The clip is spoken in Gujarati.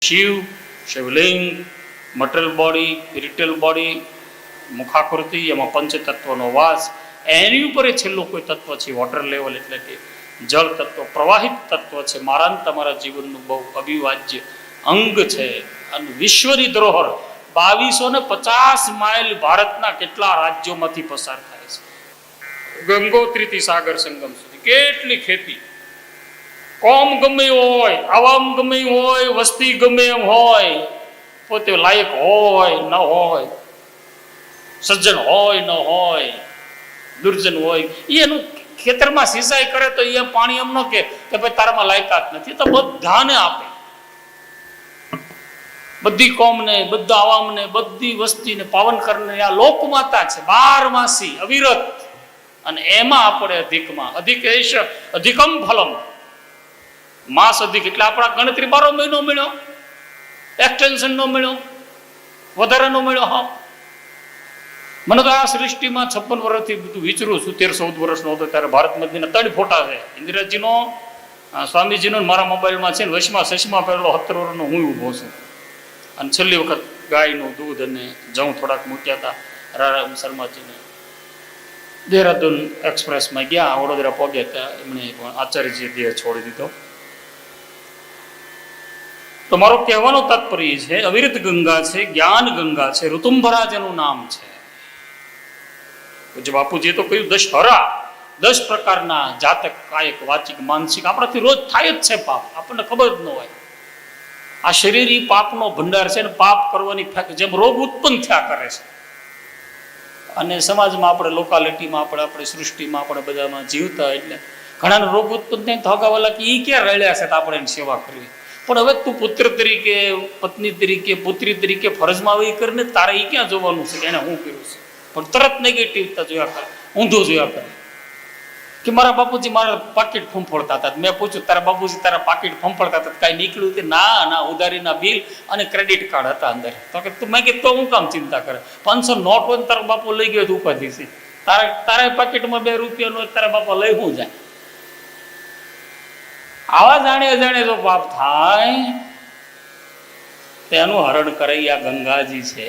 શિવ, શિવલિંગ, મટીરિયલ બોડી, સ્પિરિચ્યુઅલ બોડી, મુખાકૃતિ, એમાં પંચતત્વનો વાસ, એની ઉપર એ છેલ્લું કોઈ તત્વ છે વોટર લેવલ, એટલે કે જળ તત્વ, પ્રવાહિત તત્વ છે. મારા ને તમારા જીવનનું બહુ અવિભાજ્ય અંગ છે. અને વિશ્વની ધરોહર 2250 માઇલ ભારતના કેટલા રાજ્યોમાંથી પસાર થાય છે. ગંગોત્રીથી સાગર સંગમ સુધી કેટલી ખેતી, કોમ ગમે હોય, આવામ ગમે હોય, વસ્તી ગમે એમ હોય, પોતે લાયક હોય ન હોય, સજ્જન હોય ન હોય, દુર્જન હોય, એનું ખેતરમાં સિંચાઈ કરે તો એ પાણી એમ ન કે ભાઈ તારામાં લાયકાત નથી, તો બધાને આપે, બધી કોમને, બધા આવામને, બધી વસ્તીને પાવન કરને આ લોકમાતા છે, 12 માસી અવિરત. અને એમાં આપણે અધિકમાં અધિક એશ અધિકમ ફલમ, માસ અધિક એટલે આપણા ગણતરી 12 મહિનો મળ્યો, એક્સટેન્શન નો મળ્યો, વધારાનો મળ્યો. હા, મને તો આ સૃષ્ટિમાં 56 વર્ષથી બધું વિચરું છું. 13-14 વર્ષનો હતો ત્યારે ભારત મંદિરના 3 ફોટા છે, ઇન્દિરાજીનો, સ્વામીજીનો, મારા મોબાઈલમાં છે ને વચમાં સચમાં પહેલો 70 વર્ષનો હું ઊભો છું. અને છેલ્લી વખત ગાયનું દૂધ અને જઉં થોડાક મૂક્યા હતા રામ શર્માજીને. દેહરાદૂન એક્સપ્રેસમાં ગયા, વડોદરા પહોંચ્યા ત્યાં એમણે પણ આચાર્યજીએ દેહ છોડી દીધો. તો મારો કહેવાનો તાત્પર્ય છે, અવિરત ગંગા છે, જ્ઞાન ગંગા છે, ઋતુંભરા જેનું નામ છે. પૂજ્ય બાપુજીએ તો કહ્યું 10 હરા, 10 પ્રકારના જાતક, કાયક, વાચિક, માનસિક આપણાથી રોજ થાય જ છે પાપ, આપણને ખબર જ ન હોય. આ શરીર ઈ પાપનો ભંડાર છે ને પાપ કરવાની જેમ રોગ ઉત્પન્ન થયા કરે છે. અને સમાજમાં આપણે લોકાલિટીમાં આપણે સૃષ્ટિમાં આપણે બધામાં જીવતા એટલે ઘણાને રોગ ઉત્પન્ન થાય તો હગાવાલા કે ઈ ક્યાં રળ્યા છે તો આપણે એની સેવા કરવી. પણ હવે તું પુત્ર તરીકે, પત્ની તરીકે, પુત્રી તરીકે ફરજમાં આવી કરીને તારે ઈ ક્યાં જોવાનું છે એને હું કર્યું છે. પણ તરત નેગેટિવતા જોયા કરે, ઊંધું જોયા કરે કે મારા બાપુજી મારા પાકીટ ફંફોડતા હતા. મેં પૂછ્યું તારા બાપુજી તારા પાકીટ ફંફોડતા હતા કાંઈ નીકળ્યું કે ના, ઉધારીના બિલ અને ક્રેડિટ કાર્ડ હતા અંદર. તો કે તું મેં કીધું તો હું કામ ચિંતા કરે, 500 નોટ હોય તારા બાપુ લઈ ગયો તો ઉપાધિ છે, તારા પાકીટમાં 2 રૂપિયાનો તારા બાપા લઈ હું જાય. આવા જાણે અજાણે જો પાપ થાય તેનું હરણ કરે આ ગંગાજી છે.